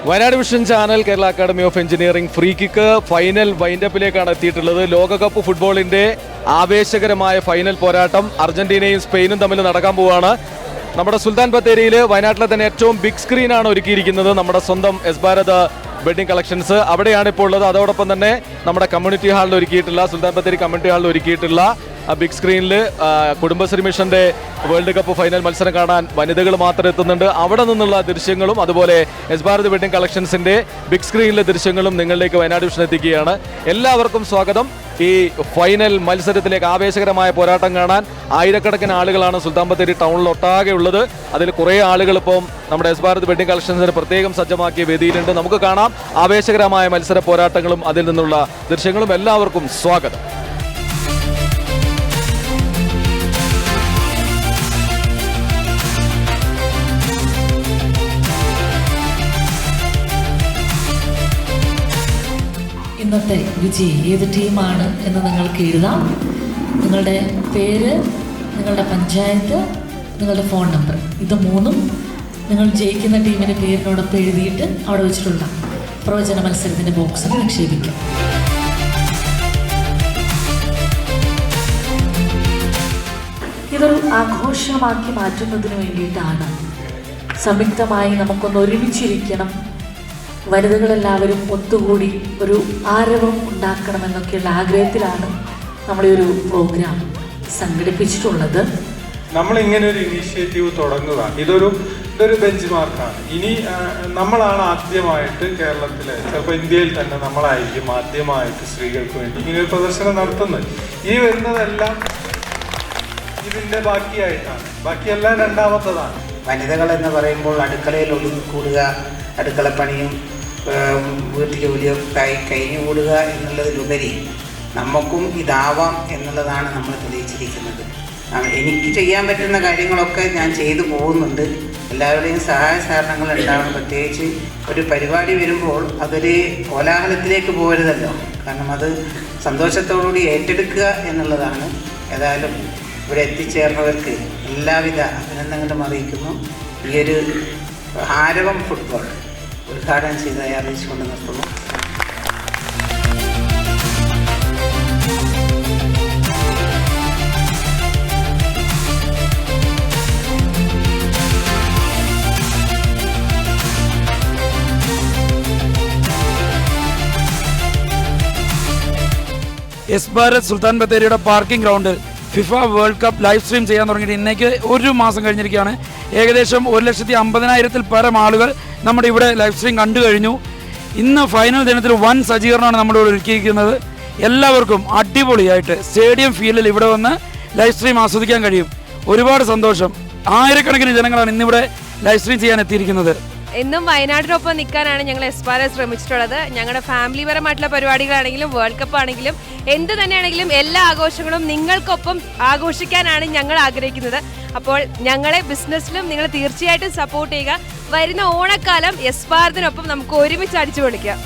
Wayanad vision channel Kerala academy of engineering free kick final വൈൻഡപ്പിലേക്കാണ് എത്തിയിട്ടുള്ളത്. ലോകകപ്പ് ഫുട്ബോളിന്റെ ആവേശകരമായ ഫൈനൽ പോരാട്ടം അർജന്റീനയും സ്പെയിനും തമ്മിൽ നടക്കാൻ പോവുകയാണ്. നമ്മുടെ സുൽത്താൻ ബത്തേരിയിൽ വയനാട്ടിലെ തന്നെ ഏറ്റവും ബിഗ് സ്ക്രീനാണ് ഒരുക്കിയിരിക്കുന്നത്. നമ്മുടെ സ്വന്തം എസ് ഭാരത് വെഡിങ് കളക്ഷൻസ് അവിടെയാണ് ഇപ്പോൾ ഉള്ളത്. അതോടൊപ്പം തന്നെ നമ്മുടെ കമ്മ്യൂണിറ്റി ഹാളിൽ ഒരുക്കിയിട്ടുള്ള സുൽത്താൻ ബത്തേരി കമ്മ്യൂണിറ്റി ഹാളിൽ ഒരുക്കിയിട്ടുള്ള ബിഗ് സ്ക്രീനിൽ കുടുംബശ്രീ മിഷന്റെ വേൾഡ് കപ്പ് ഫൈനൽ മത്സരം കാണാൻ വനിതകൾ മാത്രം എത്തുന്നുണ്ട്. അവിടെ നിന്നുള്ള ദൃശ്യങ്ങളും അതുപോലെ എസ് ഭാരത് വെഡിങ് കളക്ഷൻസിന്റെ ബിഗ് സ്ക്രീനിലെ ദൃശ്യങ്ങളും നിങ്ങളിലേക്ക് വയനാട് വിഷൻ എത്തിക്കുകയാണ്. എല്ലാവർക്കും സ്വാഗതം. ഈ ഫൈനൽ മത്സരത്തിലേക്ക് ആവേശകരമായ പോരാട്ടം കാണാൻ ആയിരക്കണക്കിന് ആളുകളാണ് സുൽത്താൻ ബത്തേരി ടൗണിൽ ഒട്ടാകെ ഉള്ളത്. അതിൽ കുറേ ആളുകൾ ഇപ്പം നമ്മുടെ എസ് ഭാരത് വെഡിങ് കളക്ഷൻസിന് പ്രത്യേകം സജ്ജമാക്കിയ വേദിയിലുണ്ട്. നമുക്ക് കാണാം ആവേശകരമായ മത്സര പോരാട്ടങ്ങളും അതിൽ നിന്നുള്ള ദൃശ്യങ്ങളും. എല്ലാവർക്കും സ്വാഗതം. ഇന്നത്തെ വിജയി ഏത് ടീമാണ് എന്ന് നിങ്ങൾക്ക് എഴുതാം. നിങ്ങളുടെ പേര്, നിങ്ങളുടെ പഞ്ചായത്ത്, നിങ്ങളുടെ ഫോൺ നമ്പർ, ഇത് മൂന്നും നിങ്ങൾ ജയിക്കുന്ന ടീമിൻ്റെ പേരിനോടൊപ്പം എഴുതിയിട്ട് അവിടെ വെച്ചിട്ടുള്ള പ്രവചന മത്സരത്തിൻ്റെ ബോക്സിൽ നിക്ഷേപിക്കാം. ഇതൊരു ആഘോഷമാക്കി മാറ്റുന്നതിന് വേണ്ടിയിട്ടാണ് സംയുക്തമായി നമുക്കൊന്ന് ഒരുമിച്ചിരിക്കണം, വനിതകളെല്ലാവരും ഒത്തുകൂടി ഒരു ആരവം ഉണ്ടാക്കണമെന്നൊക്കെയുള്ള ആഗ്രഹത്തിലാണ് നമ്മുടെ ഒരു പ്രോഗ്രാം സംഘടിപ്പിച്ചിട്ടുള്ളത്. നമ്മളിങ്ങനെ ഒരു ഇനീഷ്യേറ്റീവ് തുടങ്ങുക, ഇതൊരു ബെഞ്ച് മാർക്കാണ്. ഇനി നമ്മളാണ് ആദ്യമായിട്ട് കേരളത്തിലെ, ചിലപ്പോൾ ഇന്ത്യയിൽ തന്നെ നമ്മളായിരിക്കും ആദ്യമായിട്ട് സ്ത്രീകൾക്ക് വേണ്ടി ഇങ്ങനെ ഒരു പ്രദർശനം നടത്തുന്നത്. ഈ വരുന്നതെല്ലാം ഇതിൻ്റെ ബാക്കിയായിട്ടാണ്, ബാക്കിയെല്ലാം രണ്ടാമത്തതാണ്. വനിതകൾ എന്ന് പറയുമ്പോൾ അടുക്കളയിൽ ഒതുങ്ങിക്കൂടുക, അടുക്കളപ്പണിയും വീട്ടു ജോലിയൊക്കെ കഴിഞ്ഞുകൂടുക എന്നുള്ളതിലുപരി നമുക്കും ഇതാവാം എന്നുള്ളതാണ് നമ്മൾ തെളിയിച്ചിരിക്കുന്നത്. എനിക്ക് ചെയ്യാൻ പറ്റുന്ന കാര്യങ്ങളൊക്കെ ഞാൻ ചെയ്തു പോകുന്നുണ്ട്. എല്ലാവരുടെയും സഹായ സഹകരണങ്ങൾ ഉണ്ടാവണം. പ്രത്യേകിച്ച് ഒരു പരിപാടി വരുമ്പോൾ അതൊരു കോലാഹലത്തിലേക്ക് പോകരുതല്ലോ, കാരണം അത് സന്തോഷത്തോടുകൂടി ഏറ്റെടുക്കുക എന്നുള്ളതാണ്. ഏതായാലും ഇവിടെ എത്തിച്ചേർന്നവർക്ക് എല്ലാവിധ അഭിനന്ദനങ്ങളും അറിയിക്കുന്നു. ഈയൊരു ആരവം ഫുട്ബോൾ ഉദ്ഘാടനം ചെയ്ത് അറിയിച്ചുകൊണ്ട് നിർത്തുന്നു. എസ് ഭാരത് സുൽത്താൻ ബത്തേരിയുടെ പാർക്കിംഗ് ഗ്രൗണ്ടിൽ FIFA world cup live stream ചെയ്യാൻ തുടങ്ങിയിട്ട് ഇന്നേക്ക് ഒരു മാസം കഴിഞ്ഞിരിക്കുകയാണ്. ഏകദേശം 1,50,000-ൽ പരം ആളുകൾ നമ്മുടെ ഇവിടെ ലൈവ് സ്ട്രീം കണ്ടു കഴിഞ്ഞു. ഇന്ന് ഫൈനൽ ദിനത്തിൽ വൻ സജ്ജീകരണമാണ് നമ്മളിവിടെ ഒരുക്കിയിരിക്കുന്നത്. എല്ലാവർക്കും അടിപൊളിയായിട്ട് സ്റ്റേഡിയം ഫീൽഡിൽ ഇവിടെ വന്ന് ലൈവ് സ്ട്രീം ആസ്വദിക്കാൻ കഴിയും. ഒരുപാട് സന്തോഷം. ആയിരക്കണക്കിന് ജനങ്ങളാണ് ഇന്നിവിടെ ലൈവ് സ്ട്രീം ചെയ്യാൻ എത്തിയിരിക്കുന്നത്. എന്നും വയനാടിനൊപ്പം നിൽക്കാനാണ് ഞങ്ങൾ എസ് ഭാരത് ശ്രമിച്ചിട്ടുള്ളത്. ഞങ്ങളുടെ ഫാമിലിപരമായിട്ടുള്ള പരിപാടികളാണെങ്കിലും വേൾഡ് കപ്പ് ആണെങ്കിലും എന്ത് തന്നെയാണെങ്കിലും എല്ലാ ആഘോഷങ്ങളും നിങ്ങൾക്കൊപ്പം ആഘോഷിക്കാനാണ് ഞങ്ങൾ ആഗ്രഹിക്കുന്നത്. അപ്പോൾ ഞങ്ങളെ ബിസിനസ്സിലും നിങ്ങൾ തീർച്ചയായിട്ടും സപ്പോർട്ട് ചെയ്യുക. വരുന്ന ഓണക്കാലം എസ് ഭാരതിനൊപ്പം നമുക്ക് ഒരുമിച്ച് അടിച്ചു പൊളിക്കാം.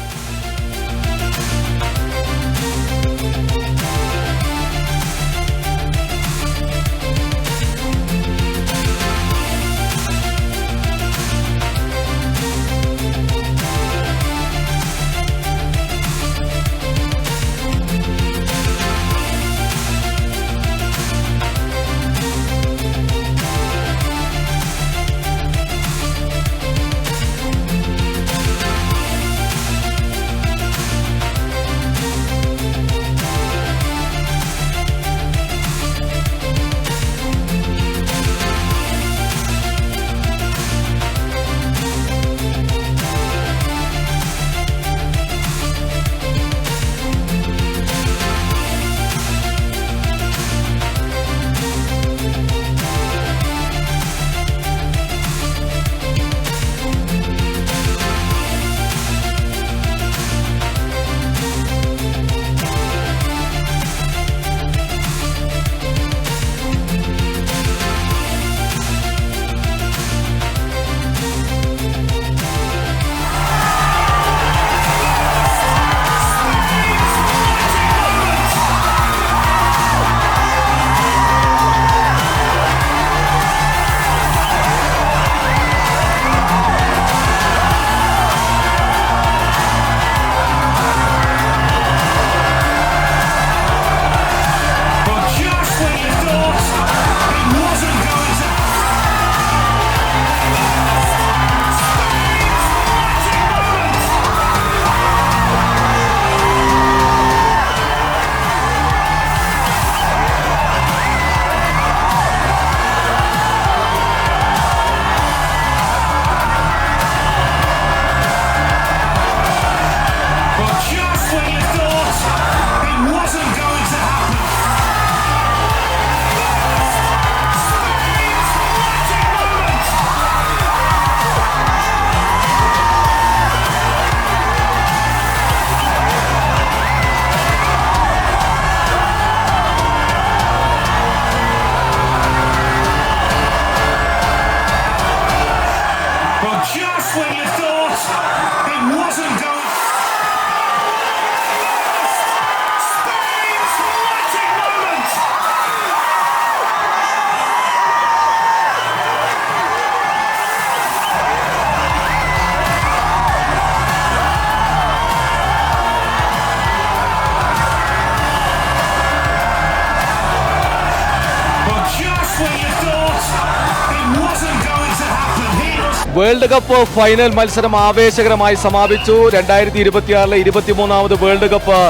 വേൾഡ് കപ്പ് ഫൈനൽ മത്സരം ആവേശകരമായി സമാപിച്ചു. 2026 23ാമത് വേൾഡ് കപ്പ്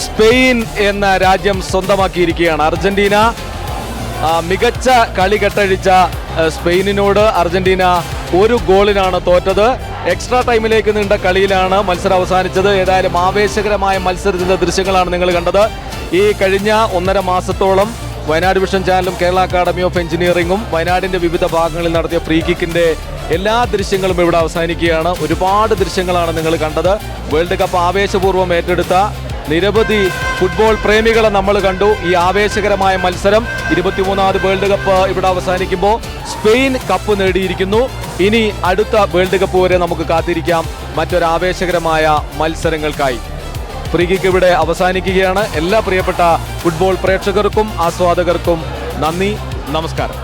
സ്പെയിൻ എന്ന രാജ്യം സ്വന്തമാക്കിയിരിക്കുകയാണ്. അർജന്റീന മികച്ച കളി കെട്ടഴിച്ച സ്പെയിനിനോട് അർജന്റീന 1 ഗോളിനാണ് തോറ്റത്. എക്സ്ട്രാ ടൈമിലേക്ക് നീണ്ട കളിയിലാണ് മത്സരം അവസാനിച്ചത്. ഏതായാലും ആവേശകരമായ മത്സരത്തിന്റെ ദൃശ്യങ്ങളാണ് നിങ്ങൾ കണ്ടത്. ഈ കഴിഞ്ഞ 1.5 മാസത്തോളം വയനാട് വിഷൻ ചാനലും കേരള അക്കാദമി ഓഫ് എഞ്ചിനീയറിംഗും വയനാടിന്റെ വിവിധ ഭാഗങ്ങളിൽ നടത്തിയ ഫ്രീ കിക്കിന്റെ എല്ലാ ദൃശ്യങ്ങളും ഇവിടെ അവസാനിക്കുകയാണ്. ഒരുപാട് ദൃശ്യങ്ങളാണ് നിങ്ങൾ കണ്ടത്. വേൾഡ് കപ്പ് ആവേശപൂർവ്വം ഏറ്റെടുത്ത നിരവധി ഫുട്ബോൾ പ്രേമികളെ നമ്മൾ കണ്ടു. ഈ ആവേശകരമായ മത്സരം 23ാമത് വേൾഡ് കപ്പ് ഇവിടെ അവസാനിക്കുമ്പോൾ സ്പെയിൻ കപ്പ് നേടിയിരിക്കുന്നു. ഇനി അടുത്ത വേൾഡ് കപ്പ് വരെ നമുക്ക് കാത്തിരിക്കാം മറ്റൊരു ആവേശകരമായ മത്സരങ്ങൾക്കായി. ഫ്രീ കിക്ക് ഇവിടെ അവസാനിക്കുകയാണ്. എല്ലാ പ്രിയപ്പെട്ട ഫുട്ബോൾ പ്രേക്ഷകർക്കും ആസ്വാദകർക്കും നന്ദി, നമസ്കാരം.